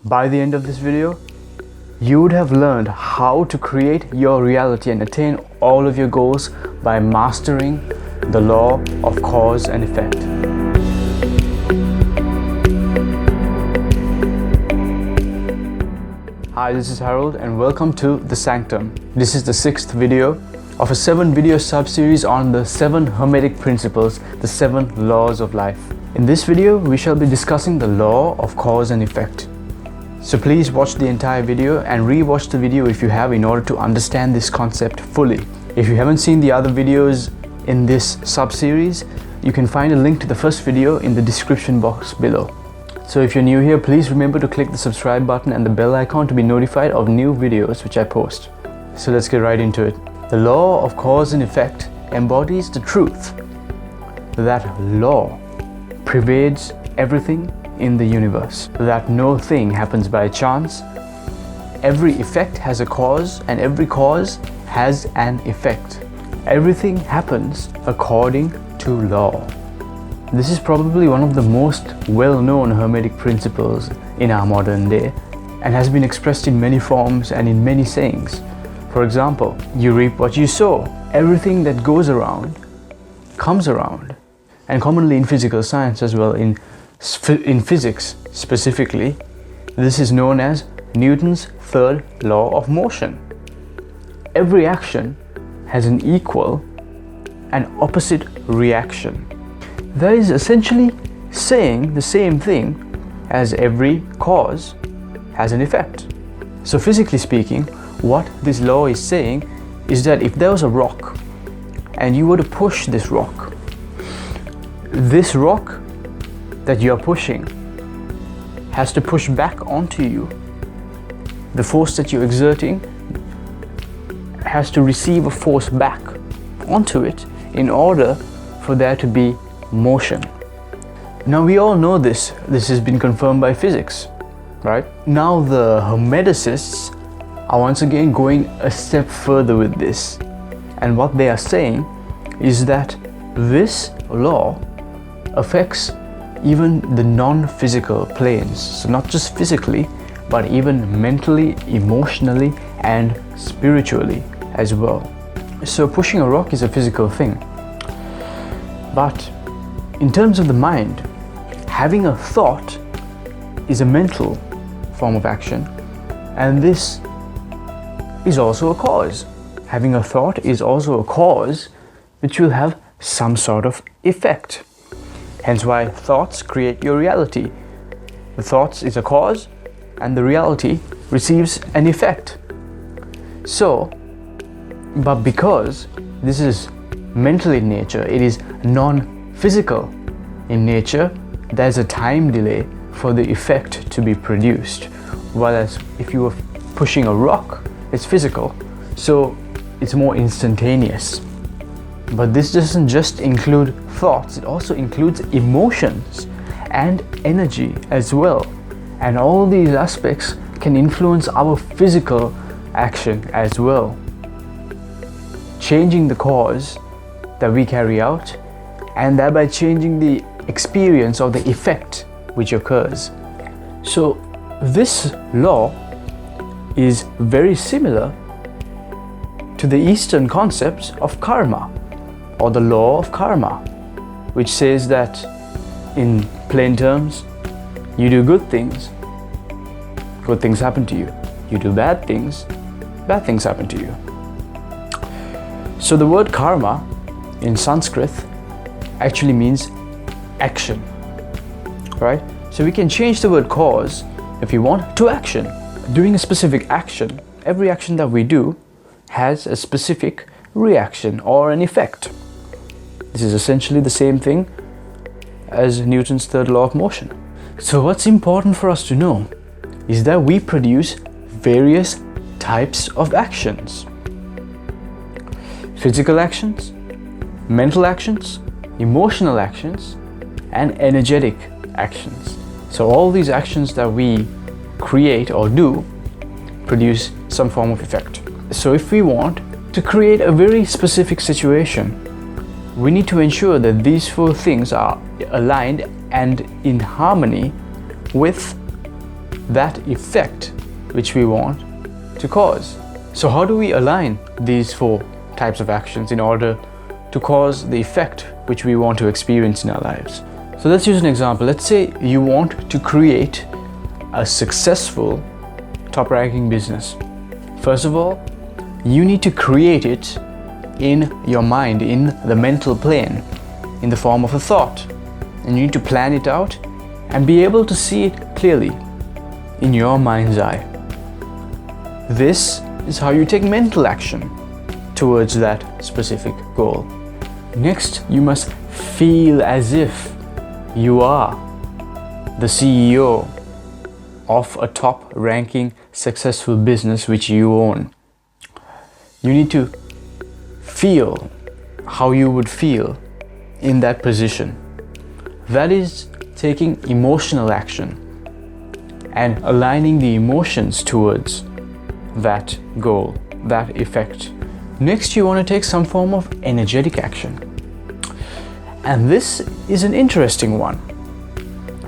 By the end of this video, you would have learned how to create your reality and attain all of your goals by mastering the law of cause and effect. Hi, this is Harold and welcome to The Sanctum. This is the 6th video of a 7-video sub-series on the 7 Hermetic Principles, the 7 laws of life. In this video, we shall be discussing the law of cause and effect. So please watch the entire video and re-watch the video if you have, in order to understand this concept fully. If you haven't seen the other videos in this sub-series, you can find a link to the first video in the description box below. So if you're new here, please remember to click the subscribe button and the bell icon to be notified of new videos which I post. So let's get right into it. The law of cause and effect embodies the truth that law pervades everything in the universe, that no thing happens by chance. Every effect has a cause and every cause has an effect. Everything happens according to law. This is probably one of the most well-known Hermetic principles in our modern day and has been expressed in many forms and in many sayings. For example, you reap what you sow. Everything that goes around comes around. And commonly in physical science as well, in physics specifically, this is known as Newton's third law of motion. Every action has an equal and opposite reaction. That is essentially saying the same thing as every cause has an effect. So physically speaking, what this law is saying is that if there was a rock and you were to push this rock that you're pushing has to push back onto you. The force that you're exerting has to receive a force back onto it in order for there to be motion. Now we all know this has been confirmed by physics, right? Now the Hermeticists are once again going a step further with this, and what they are saying is that this law affects even the non-physical planes. So not just physically, but even mentally, emotionally, and spiritually as well. So pushing a rock is a physical thing. But in terms of the mind, having a thought is a mental form of action, and this is also a cause. Having a thought is also a cause which will have some sort of effect. Hence why thoughts create your reality. The thoughts is a cause and the reality receives an effect. So, but because this is mental in nature, it is non-physical in nature, there's a time delay for the effect to be produced. Whereas if you were pushing a rock, it's physical, so it's more instantaneous. But this doesn't just include thoughts, it also includes emotions and energy as well. And all these aspects can influence our physical action as well, changing the cause that we carry out and thereby changing the experience or the effect which occurs. So this law is very similar to the Eastern concepts of karma, or the law of karma, which says that, in plain terms, you do good things happen to you. You do bad things happen to you. So the word karma in Sanskrit actually means action, right? So we can change the word cause, if you want, to action. Doing a specific action, every action that we do has a specific reaction or an effect. This is essentially the same thing as Newton's third law of motion. So what's important for us to know is that we produce various types of actions. Physical actions, mental actions, emotional actions, and energetic actions. So all these actions that we create or do produce some form of effect. So if we want to create a very specific situation, we need to ensure that these 4 things are aligned and in harmony with that effect which we want to cause. So how do we align these 4 types of actions in order to cause the effect which we want to experience in our lives? So let's use an example. Let's say you want to create a successful top-ranking business. First of all, you need to create it in your mind, in the mental plane, in the form of a thought. And you need to plan it out and be able to see it clearly in your mind's eye. This is how you take mental action towards that specific goal. Next, you must feel as if you are the CEO of a top-ranking successful business which you own. You need to feel how you would feel in that position. That is taking emotional action and aligning the emotions towards that goal, that effect. Next, you want to take some form of energetic action. And this is an interesting one,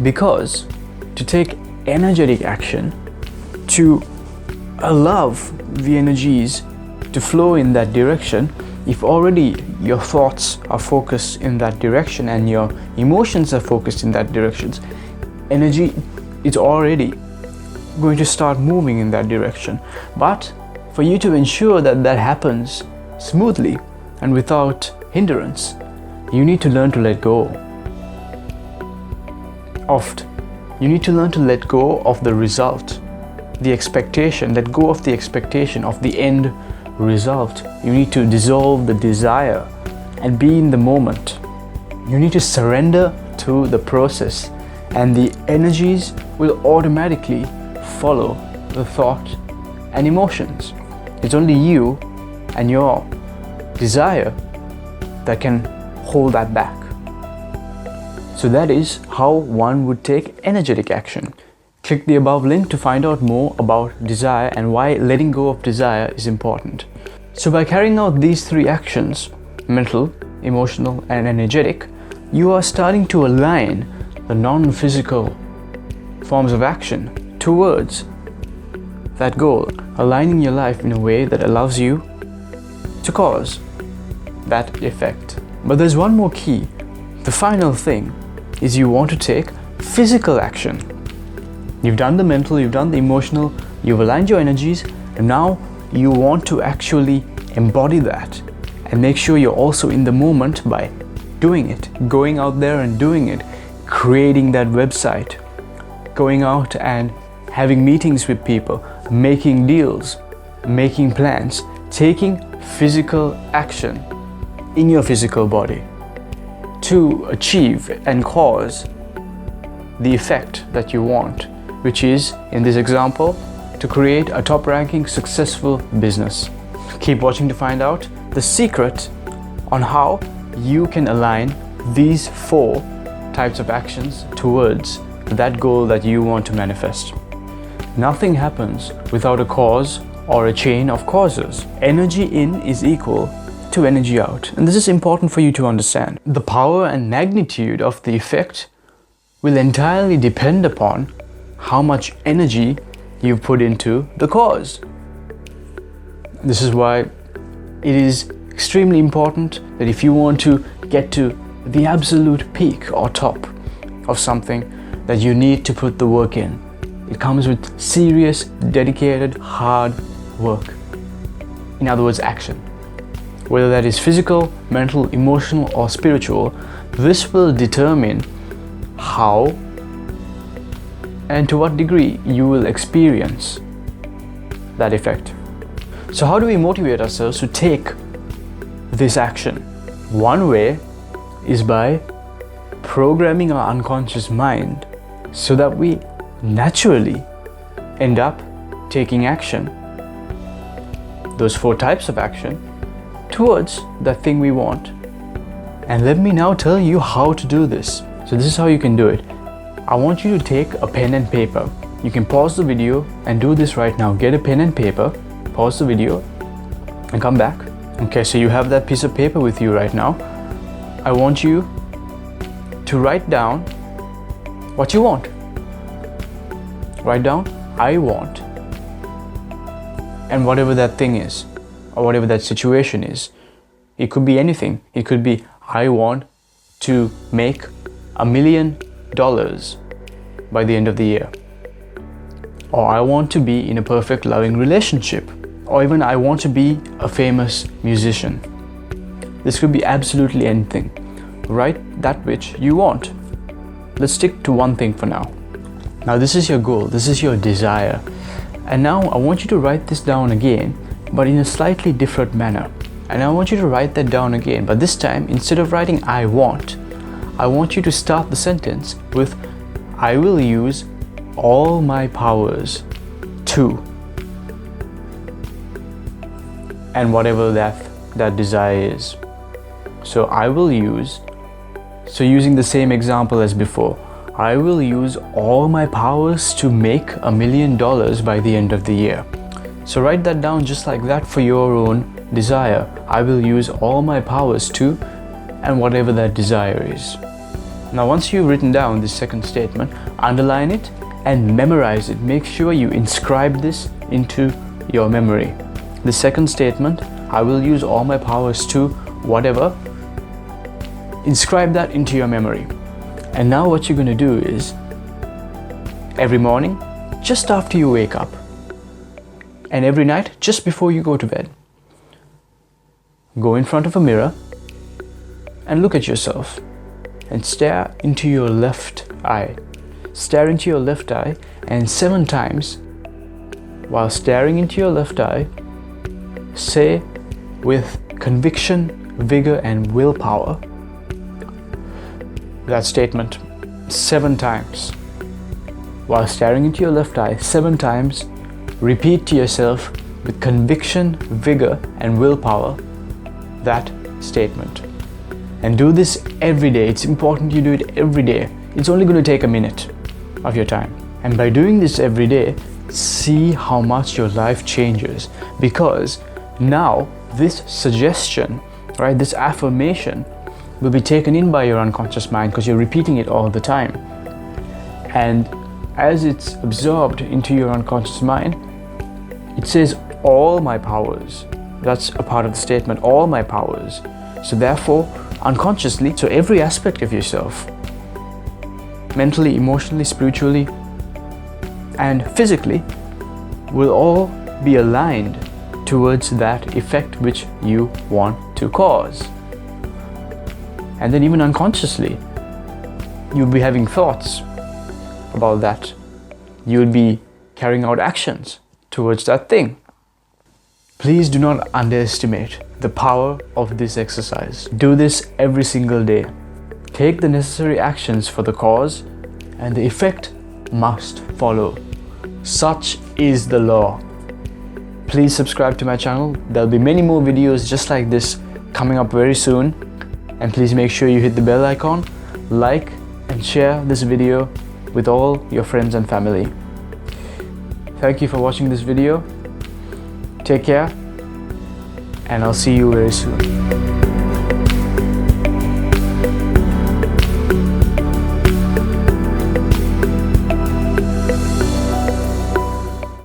because to take energetic action, to allow the energies to flow in that direction, if already your thoughts are focused in that direction and your emotions are focused in that direction, energy is already going to start moving in that direction. But for you to ensure that that happens smoothly and without hindrance, you need to learn to let go. You need to learn to let go of the result, the expectation, let go of the expectation of the end result. You need to dissolve the desire and be in the moment. You need to surrender to the process, and the energies will automatically follow the thought and emotions. It's only you and your desire that can hold that back. So that is how one would take energetic action. Click the above link to find out more about desire and why letting go of desire is important. So by carrying out these 3 actions, mental, emotional and energetic, you are starting to align the non-physical forms of action towards that goal, aligning your life in a way that allows you to cause that effect. But there's one more key. The final thing is you want to take physical action. You've done the mental, you've done the emotional, you've aligned your energies, and now you want to actually embody that and make sure you're also in the moment by doing it, going out there and doing it, creating that website, going out and having meetings with people, making deals, making plans, taking physical action in your physical body to achieve and cause the effect that you want, which is, in this example, to create a top-ranking successful business. Keep watching to find out the secret on how you can align these 4 types of actions towards that goal that you want to manifest. Nothing happens without a cause or a chain of causes. Energy in is equal to energy out. And this is important for you to understand. The power and magnitude of the effect will entirely depend upon how much energy you've put into the cause. This is why it is extremely important that if you want to get to the absolute peak or top of something, that you need to put the work in. It comes with serious, dedicated, hard work. In other words, action. Whether that is physical, mental, emotional, or spiritual, this will determine how and to what degree you will experience that effect. So how do we motivate ourselves to take this action? One way is by programming our unconscious mind so that we naturally end up taking action, those 4 types of action, towards that thing we want. And let me now tell you how to do this. So this is how you can do it. I want you to take a pen and paper. You can pause the video and do this right now. Get a pen and paper, pause the video and come back. Okay, so you have that piece of paper with you right now. I want you to write down what you want. Write down, I want, and whatever that thing is, or whatever that situation is. It could be anything. It could be, I want to make $1 million by the end of the year. Or I want to be in a perfect loving relationship. Or even I want to be a famous musician. This could be absolutely anything. Write that which you want. Let's stick to one thing for now. Now this is your goal, this is your desire. And now I want you to write this down again, but in a slightly different manner. And I want you to write that down again, but this time, instead of writing I want you to start the sentence with, I will use all my powers to, and whatever that desire is. So using the same example as before, I will use all my powers to make $1 million by the end of the year. So write that down just like that for your own desire. I will use all my powers to, and whatever that desire is. Now once you've written down this second statement, underline it and memorize it. Make sure you inscribe this into your memory. The second statement, I will use all my powers to whatever, inscribe that into your memory. And now what you're going to do is, every morning, just after you wake up, and every night, just before you go to bed, go in front of a mirror and look at yourself and stare into your left eye. Stare into your left eye, and 7 times, while staring into your left eye, say with conviction, vigor, and willpower that statement 7 times. While staring into your left eye 7 times, repeat to yourself with conviction, vigor, and willpower that statement. And do this every day. It's important you do it every day. It's only going to take a minute of your time. And by doing this every day, see how much your life changes. Because now this suggestion, right, this affirmation will be taken in by your unconscious mind because you're repeating it all the time. And as it's absorbed into your unconscious mind, it says all my powers. That's a part of the statement, all my powers. So therefore, unconsciously, so every aspect of yourself, mentally, emotionally, spiritually, and physically, will all be aligned towards that effect which you want to cause. And then even unconsciously, you'll be having thoughts about that. You'll be carrying out actions towards that thing. Please do not underestimate the power of this exercise. Do this every single day. Take the necessary actions for the cause, and the effect must follow. Such is the law. Please subscribe to my channel. There'll be many more videos just like this coming up very soon. And please make sure you hit the bell icon, like and share this video with all your friends and family. Thank you for watching this video. Take care, and I'll see you very soon.